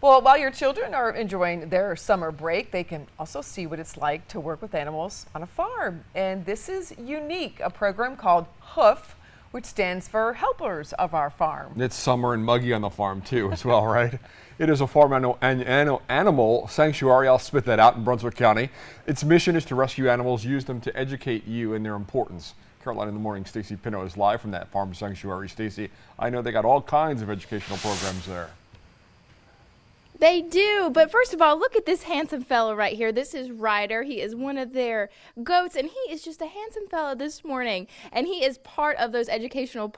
Well, while your children are enjoying their summer break, they can also see what it's like to work with animals on a farm. And this is unique, a program called HOOF, which stands for Helpers of Our Farm. It's summer and muggy on the farm too as well, right? It is a farm animal sanctuary. I'll spit that out in Brunswick County. Its mission is to rescue animals, use them to educate you in their importance. Carolina in the Morning, Stacey Pinto is live from that farm sanctuary. Stacey, I know they got all kinds of educational programs there. They do, but first of all, look at this handsome fellow right here. This is Ryder. He is one of their goats, and he is just a handsome fellow this morning. And he is part of those educational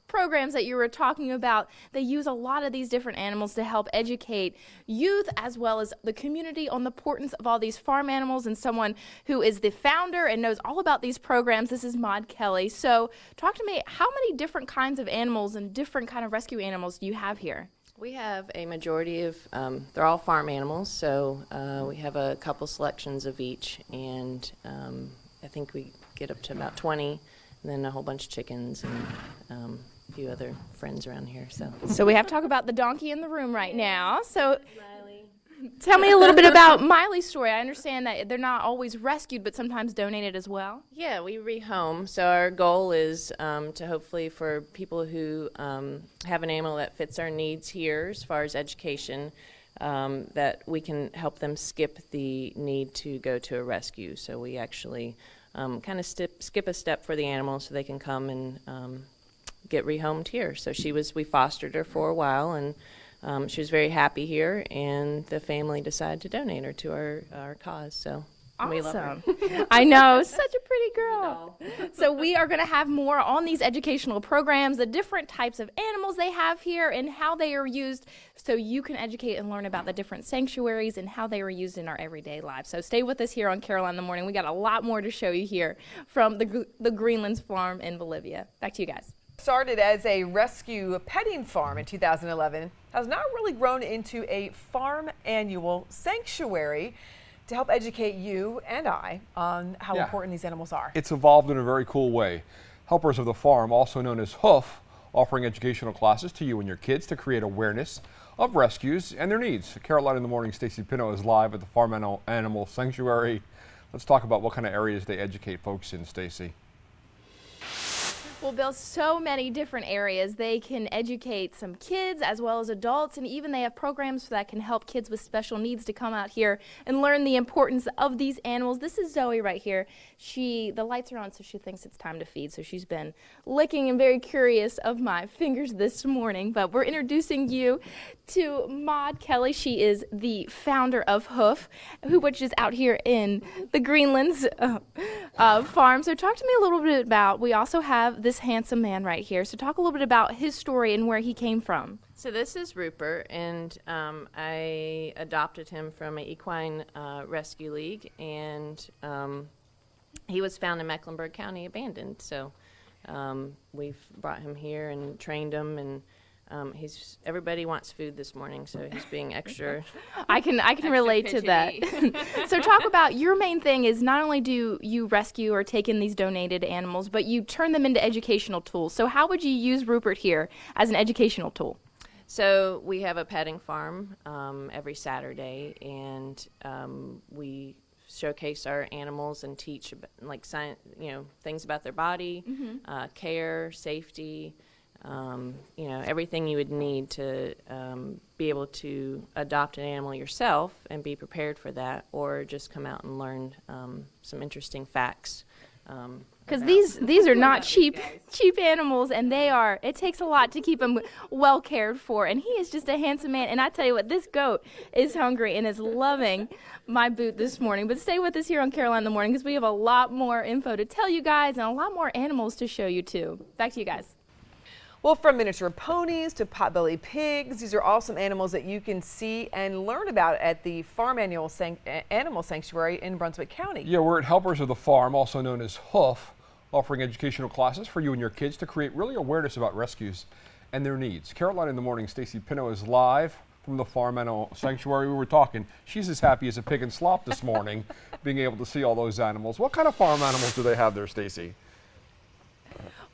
programs that you were talking about. They use a lot of these different animals to help educate youth as well as the community on the importance of all these farm animals. And someone who is the founder and knows all about these programs, this is Maud Kelly. So talk to me, how many different kinds of animals and different kind of rescue animals do you have here? We have a majority of, they're all farm animals, so we have a couple selections of each, and I think we get up to about 20, and then a whole bunch of chickens and a few other friends around here. So we have to talk about the donkey in the room right now. So tell me a little bit about Miley's story. I understand that they're not always rescued, but sometimes donated as well. Yeah, we rehome. So our goal is to hopefully for people who have an animal that fits our needs here as far as education, that we can help them skip the need to go to a rescue. So we actually kind of skip a step for the animal so they can come and get rehomed here. So we fostered her for a while, and she was very happy here, and the family decided to donate her to our cause. So awesome. We love her. I know, such a pretty girl. So we are going to have more on these educational programs, the different types of animals they have here and how they are used, so you can educate and learn about the different sanctuaries and how they are used in our everyday lives. So stay with us here on Carolina in the Morning. We got a lot more to show you here from the Greenlands farm in Bolivia. Back to you guys. Started as a rescue petting farm in 2011, has now really grown into a farm annual sanctuary to help educate you and I on how important these animals are. It's evolved in a very cool way. Helpers of the Farm, also known as HOOF, offering educational classes to you and your kids to create awareness of rescues and their needs. Carolina in the Morning, Stacey Pinto is live at the Farm Animal Sanctuary. Let's talk about what kind of areas they educate folks in, Stacey. Well, Bill, so many different areas. They can educate some kids as well as adults, and even they have programs that can help kids with special needs to come out here and learn the importance of these animals. This is Zoe right here. The lights are on, so she thinks it's time to feed, so she's been licking and very curious of my fingers this morning. But we're introducing you to Maud Kelly. She is the founder of HOOF, which is out here in the Greenlands farm. So talk to me a little bit about, we also have this handsome man right here. So talk a little bit about his story and where he came from. So this is Rupert, and I adopted him from an equine rescue league, and he was found in Mecklenburg County abandoned. So we've brought him here and trained him, and everybody wants food this morning, so he's being extra. I can relate to that. So talk about, your main thing is not only do you rescue or take in these donated animals, but you turn them into educational tools. So how would you use Rupert here as an educational tool? So we have a petting farm every Saturday, and we showcase our animals and teach like science, things about their body, care, safety. Everything you would need to be able to adopt an animal yourself and be prepared for that, or just come out and learn some interesting facts. Because these are not cheap animals, and it takes a lot to keep them well cared for. And he is just a handsome man. And I tell you what, this goat is hungry and is loving my boot this morning. But stay with us here on Carolina in the Morning, because we have a lot more info to tell you guys and a lot more animals to show you too. Back to you guys. Well, from miniature ponies to potbelly pigs, these are awesome animals that you can see and learn about at the Farm Animal Sanctuary in Brunswick County. Yeah, we're at Helpers of the Farm, also known as HOOF, offering educational classes for you and your kids to create really awareness about rescues and their needs. Carolina in the Morning, Stacey Pinto is live from the Farm Animal Sanctuary. We were talking, she's as happy as a pig in slop this morning, being able to see all those animals. What kind of farm animals do they have there, Stacey?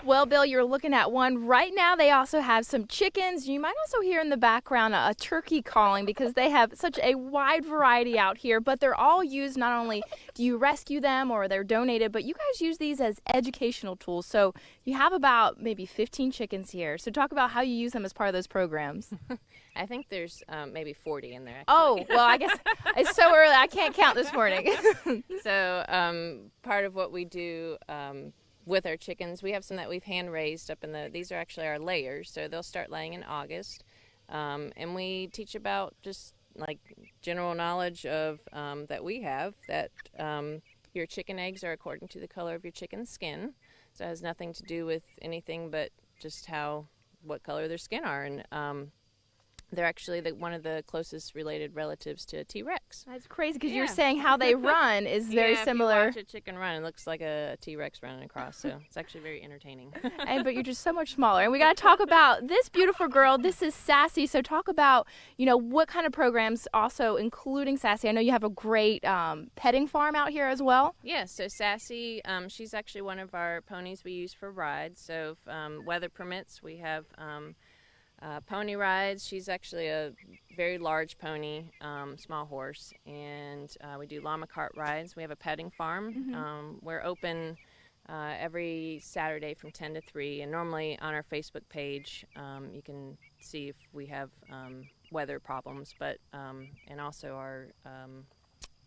Well, Bill, you're looking at one right now. They also have some chickens. You might also hear in the background a turkey calling because they have such a wide variety out here. But they're all used, not only do you rescue them or they're donated, but you guys use these as educational tools. So you have about maybe 15 chickens here. So talk about how you use them as part of those programs. I think there's maybe 40 in there. Actually. Oh, well, I guess it's so early. I can't count this morning. So part of what we do with our chickens, we have some that we've hand raised up in these are actually our layers, so they'll start laying in August. And we teach about just like general knowledge of that we have, that your chicken eggs are according to the color of your chicken's skin. So it has nothing to do with anything but just what color their skin are. And they're actually one of the closest related relatives to a T-Rex. That's crazy because you're saying how they run is very similar. If you watch a chicken run, it looks like a T-Rex running across, so it's actually very entertaining. But you're just so much smaller. And we got to talk about this beautiful girl. This is Sassy. So talk about, what kind of programs also including Sassy. I know you have a great petting farm out here as well. Yeah, so Sassy, she's actually one of our ponies we use for rides. So if weather permits, we have pony rides. She's actually a very large pony, small horse, and we do llama cart rides. We have a petting farm. Mm-hmm. We're open every Saturday from 10 to 3, and normally on our Facebook page you can see if we have weather problems, but and also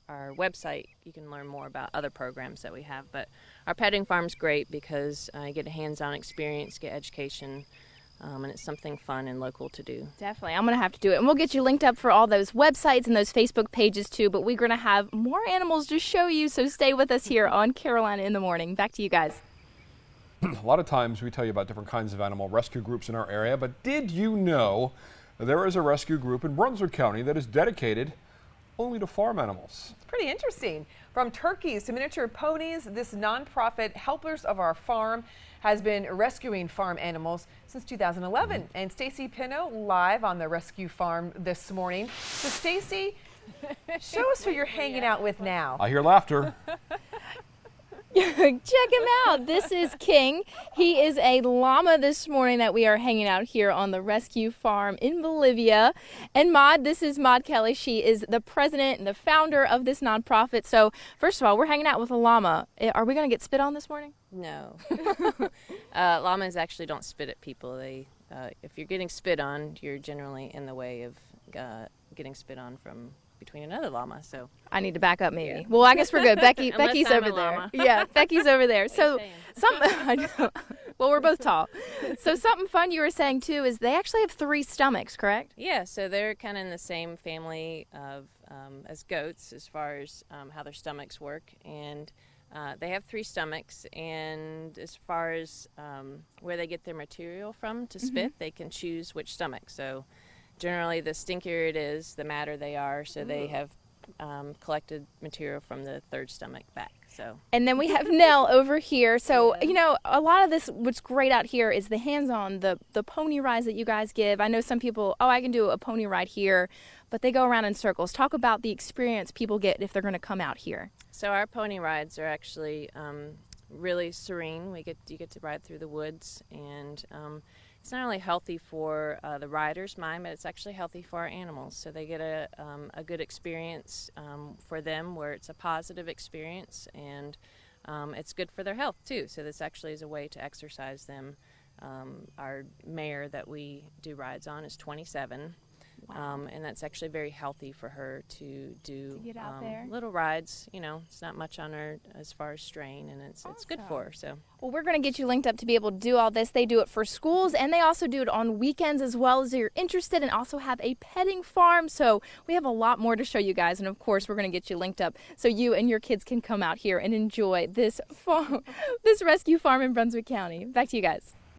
our website, you can learn more about other programs that we have. But our petting farm's great because you get a hands-on experience, get education, and it's something fun and local to do. Definitely. I'm going to have to do it. And we'll get you linked up for all those websites and those Facebook pages too. But we're going to have more animals to show you. So stay with us here on Carolina in the Morning. Back to you guys. A lot of times we tell you about different kinds of animal rescue groups in our area, but did you know there is a rescue group in Brunswick County that is dedicated only to farm animals? It's pretty interesting. From turkeys to miniature ponies, this nonprofit Helpers of Our Farm has been rescuing farm animals since 2011. And Stacey Pinot live on the rescue farm this morning. So Stacey, show us who you're hanging out with now. I hear laughter. Check him out. This is King. He is a llama this morning that we are hanging out here on the rescue farm in Bolivia. And Maud, this is Maud Kelly. She is the president and the founder of this nonprofit. So first of all, we're hanging out with a llama. Are we going to get spit on this morning? No. Llamas actually don't spit at people. If you're getting spit on, you're generally in the way of getting spit on from between another llama. So I need to back up maybe. Yeah. Well, I guess we're good. Becky's I'm over a there. llama. Yeah, Becky's over there. So saying? well, we're both tall. So something fun you were saying too is they actually have 3 stomachs, correct? Yeah, so they're kind of in the same family of as goats as far as how their stomachs work, and they have 3 stomachs, and as far as where they get their material from to spit, they can choose which stomach. So generally the stinkier it is, the madder they are, so they have collected material from the 3rd stomach back. So. And then we have Nell over here. So, a lot of this, what's great out here is the hands-on, the pony rides that you guys give. I know some people, I can do a pony ride here, but they go around in circles. Talk about the experience people get if they're going to come out here. So our pony rides are actually really serene. You get to ride through the woods, and it's not only healthy for the rider's mind, but it's actually healthy for our animals. So they get a good experience for them, where it's a positive experience, and it's good for their health too. So this actually is a way to exercise them. Our mare that we do rides on is 27. Wow. And that's actually very healthy for her to do get out there. Little rides. It's not much on her as far as strain, and it's good for her. So. Well, we're going to get you linked up to be able to do all this. They do it for schools, and they also do it on weekends as well, as you're interested, and also have a petting farm. So we have a lot more to show you guys, and of course we're going to get you linked up so you and your kids can come out here and enjoy this farm, this rescue farm in Brunswick County. Back to you guys.